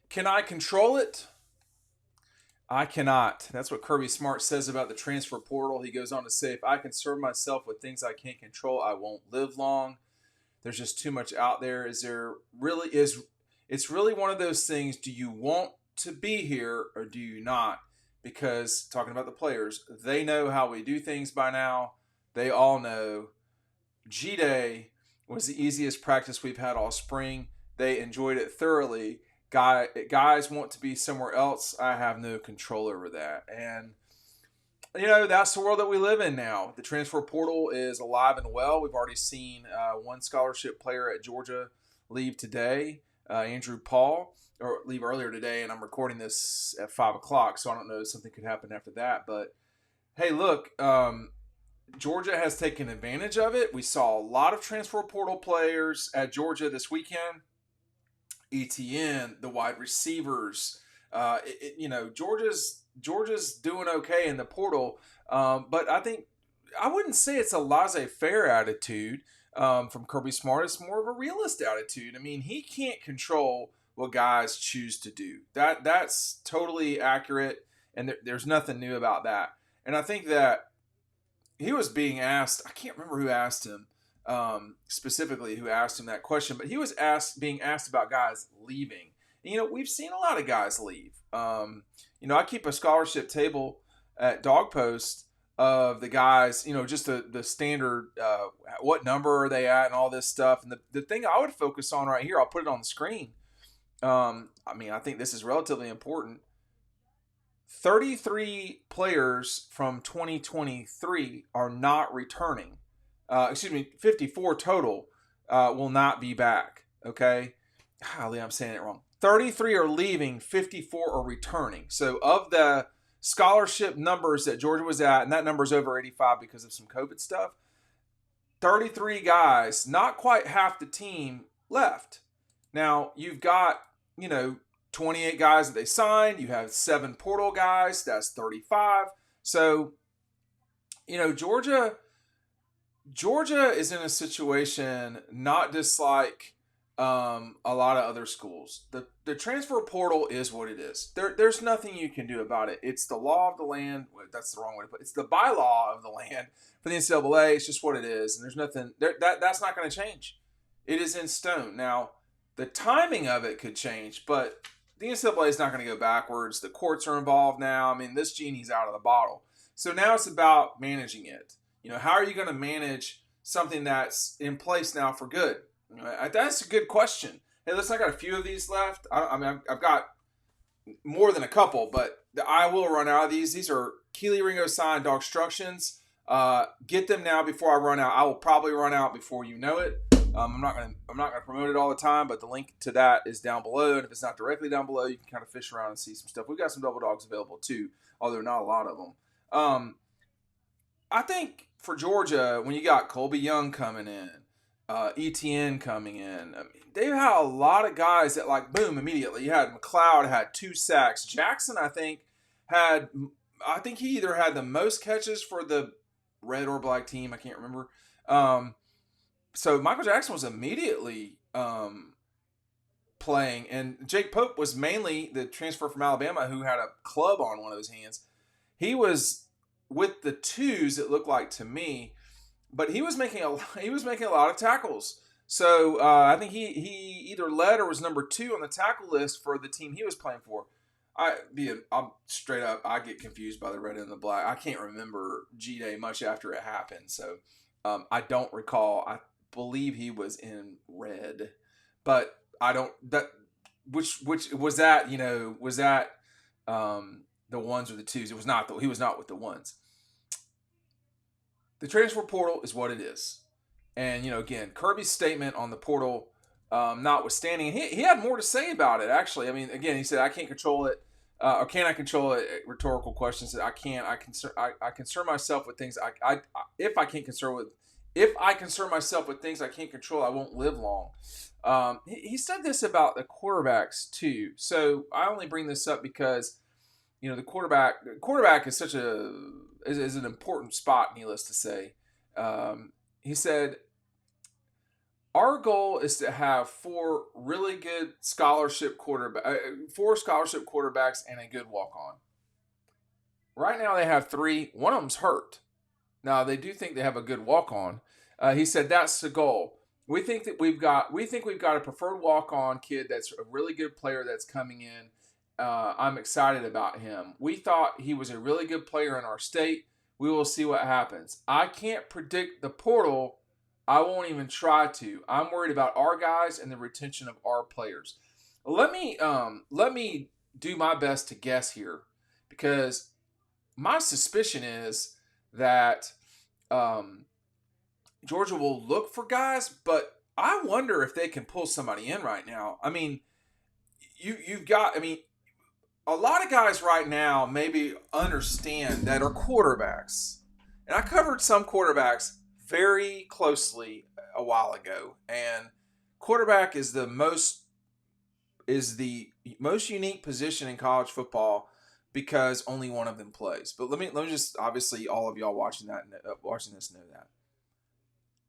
Can I control it? I cannot. That's what Kirby Smart says about the transfer portal. He goes on to say, if I concern myself with things I can't control, I won't live long. There's just too much out there. Is there really is It's really one of those things, do you want to be here or do you not? Because talking about the players, they know how we do things by now. They all know G Day was the easiest practice we've had all spring. They enjoyed it thoroughly. Guys want to be somewhere else. I have no control over that. And, that's the world that we live in now. The transfer portal is alive and well. We've already seen one scholarship player at Georgia leave today, Andrew Paul, or leave earlier today. And I'm recording this at 5 o'clock, so I don't know if something could happen after that. But, hey, look, Georgia has taken advantage of it. We saw a lot of transfer portal players at Georgia this weekend. ETN, the wide receivers. Georgia's doing okay in the portal, but I wouldn't say it's a laissez-faire attitude from Kirby Smart. It's more of a realist attitude. I mean, he can't control what guys choose to do. That's totally accurate, and there's nothing new about that. And I think that he was being asked. I can't remember who asked him. Specifically who asked him that question, but he was being asked about guys leaving. And, we've seen a lot of guys leave. I keep a scholarship table at Dawg Post of the guys, just the standard, what number are they at and all this stuff. And the thing I would focus on right here, I'll put it on the screen. I think this is relatively important. 33 players from 2023 are not returning. 54 total will not be back. Okay. Golly, I'm saying it wrong. 33 are leaving, 54 are returning. So of the scholarship numbers that Georgia was at, and that number is over 85 because of some COVID stuff, 33 guys, not quite half the team left. Now, you've got, 28 guys that they signed. You have 7 portal guys. That's 35. So, Georgia is in a situation not dislike a lot of other schools. The transfer portal is what it is. There's nothing you can do about it. It's the law of the land. That's the wrong way to put it. It's the bylaw of the land for the NCAA. It's just what it is, and there's nothing that's not going to change. It is in stone. Now, the timing of it could change, but the NCAA is not going to go backwards. The courts are involved now. This genie's out of the bottle. So now it's about managing it. How are you going to manage something that's in place now for good? That's a good question. Hey, listen, I got a few of these left. I've got more than a couple, but I will run out of these. These are Keely Ringo signed Dawg instructions. Get them now before I run out. I will probably run out before you know it. I'm not gonna promote it all the time, but the link to that is down below. And if it's not directly down below, you can kind of fish around and see some stuff. We've got some double dogs available too, although not a lot of them. I think for Georgia, when you got Colby Young coming in, ETN coming in, they've had a lot of guys that boom immediately. You had McLeod had 2 sacks. Jackson, I think he either had the most catches for the red or black team. I can't remember. So Michael Jackson was immediately playing, and Jake Pope was mainly the transfer from Alabama who had a club on one of his hands. He was with the 2s, it looked like to me, but he was making a lot of tackles. So I think he either led or was number 2 on the tackle list for the team he was playing for. I'm straight up, I get confused by the red and the black. I can't remember G-Day much after it happened, so I don't recall. I believe he was in red, but I don't. Which was that? Was that the 1s or the 2s? It was not. He was not with the 1s. The transfer portal is what it is, and again, Kirby's statement on the portal, notwithstanding, he had more to say about it. Actually, again, he said, "I can't control it." Or can I control it? Rhetorical questions that I can't. I concern myself with things. If I concern myself with things I can't control, I won't live long. He said this about the quarterbacks too. So I only bring this up because the quarterback is is an important spot. Needless to say, he said Our goal is to have four scholarship quarterbacks and a good walk on. Right now they have three. One of them's hurt. Now they do think they have a good walk on. He said that's the goal. We think we've got a preferred walk on kid that's a really good player that's coming in. I'm excited about him. We thought he was a really good player in our state. We will see what happens. I can't predict the portal. I won't even try to. I'm worried about our guys and the retention of our players. Let me do my best to guess here, because my suspicion is that um, Georgia will look for guys, but I wonder if they can pull somebody in right now. I mean, you've got. I mean, a lot of guys right now maybe understand that are quarterbacks, and I covered some quarterbacks very closely a while ago, and quarterback is the most unique position in college football because only one of them plays. But let me just, obviously all of y'all watching this know that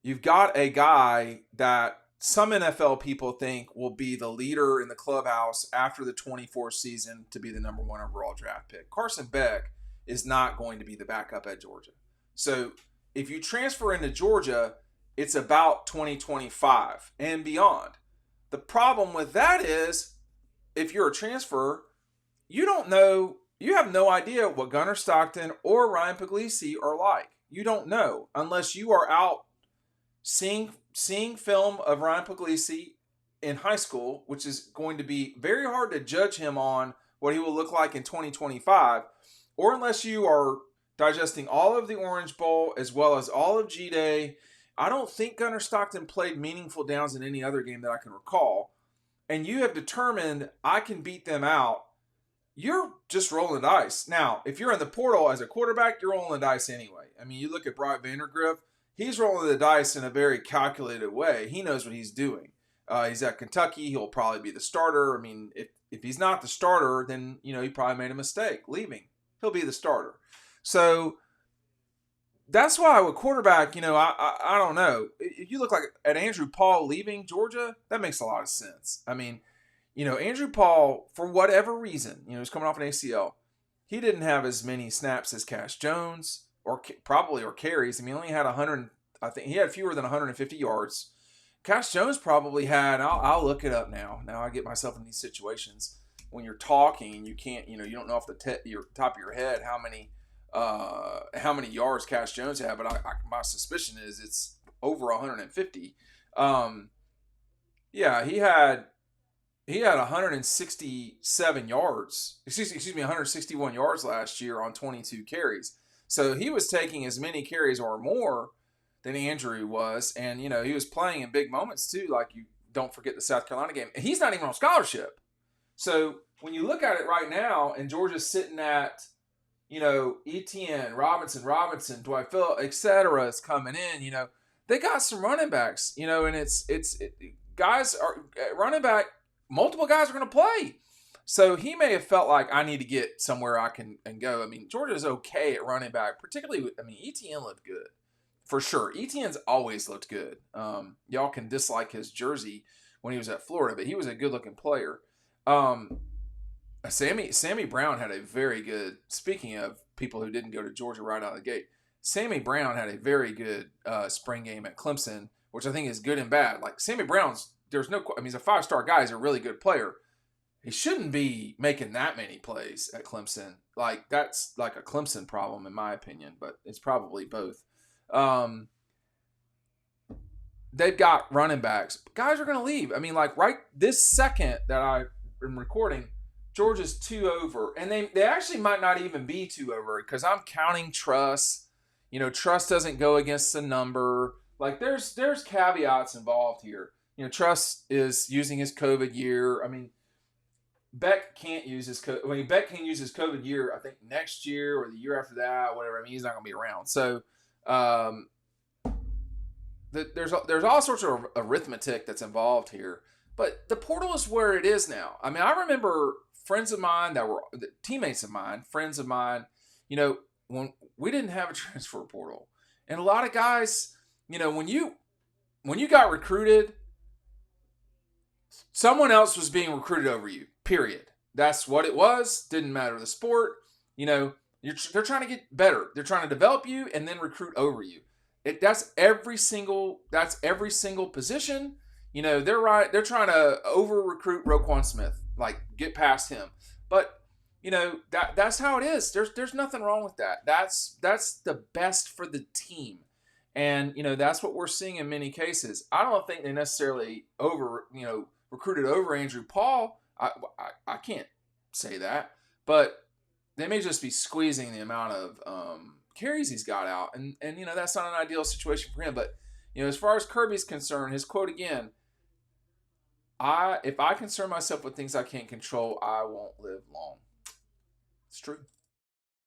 you've got a guy that some NFL people think will be the leader in the clubhouse after the 24 season to be the number one overall draft pick. Carson Beck is not going to be the backup at Georgia. So if you transfer into Georgia, it's about 2025 and beyond. The problem with that is, if you're a transfer, you don't know, you have no idea what Gunnar Stockton or Ryan Puglisi are like. You don't know unless you are out seeing film of Ryan Puglisi in high school, which is going to be very hard to judge him on what he will look like in 2025, or unless you are digesting all of the Orange Bowl as well as all of G-Day. I don't think Gunnar Stockton played meaningful downs in any other game that I can recall. And you have determined I can beat them out. You're just rolling the dice. Now, if you're in the portal as a quarterback, you're rolling the dice anyway. I mean, you look at Bryant Vandergriff, he's rolling the dice in a very calculated way. He knows what he's doing. He's at Kentucky. He'll probably be the starter. I mean, if he's not the starter, then, he probably made a mistake leaving. He'll be the starter. So that's why with quarterback, I don't know. If you look like at Andrew Paul leaving Georgia, that makes a lot of sense. I mean, Andrew Paul, for whatever reason, he's coming off an ACL. He didn't have as many snaps as Cash Jones or carries. I mean, he only had 100. I think he had fewer than 150 yards. Cash Jones probably had. I'll look it up now. Now I get myself in these situations when you're talking and you can't. You don't know off the your top of your head how many yards Cash Jones had, but my suspicion is it's over 150. Yeah, he had 167 yards. Excuse me, 161 yards last year on 22 carries. So he was taking as many carries or more than Andrew was, and he was playing in big moments too. Like, you don't forget the South Carolina game, and he's not even on scholarship. So when you look at it right now, and Georgia's sitting at Etienne, Robinson, Dwight Phillip, etc. is coming in. They got some running backs. And it's guys are running back. Multiple guys are going to play. So he may have felt like, I need to get somewhere I can go. I mean, Georgia's okay at running back, particularly. Etienne looked good for sure. Etienne's always looked good. Y'all can dislike his jersey when he was at Florida, but he was a good looking player. Sammy Brown had a very good, speaking of people who didn't go to Georgia right out of the gate, Sammy Brown had a very good spring game at Clemson, which I think is good and bad. Like, Sammy Brown's, he's a 5-star guy. He's a really good player. He shouldn't be making that many plays at Clemson. Like, that's like a Clemson problem in my opinion, but it's probably both. They've got running backs. Guys are going to leave. I mean, like, right this second that I am recording, Georgia's 2 over, and they actually might not even be 2 over because I'm counting Truss. Truss doesn't go against the number. Like, there's caveats involved here. Truss is using his COVID year. I mean, Beck can't use his Beck can use his COVID year, I think, next year or the year after that, whatever. I mean, he's not going to be around. So there's all sorts of arithmetic that's involved here. But the portal is where it is now. I mean, I remember friends of mine that were teammates of mine, friends of mine, when we didn't have a transfer portal. And a lot of guys, when when you got recruited, someone else was being recruited over you, period. That's what it was. Didn't matter the sport. You know, they're trying to get better. They're trying to develop you and then recruit over you. That's every single position. You know, they're trying to over recruit Roquan Smith, like get past him. But you know, that's how it is. There's nothing wrong with that. That's the best for the team. And you know, that's what we're seeing in many cases. I don't think they necessarily recruited over Andrew Paul. I can't say that, but they may just be squeezing the amount of carries he's got out, and you know, that's not an ideal situation for him. But you know, as far as Kirby's concerned, his quote again: if I concern myself with things I can't control, I won't live long. It's true.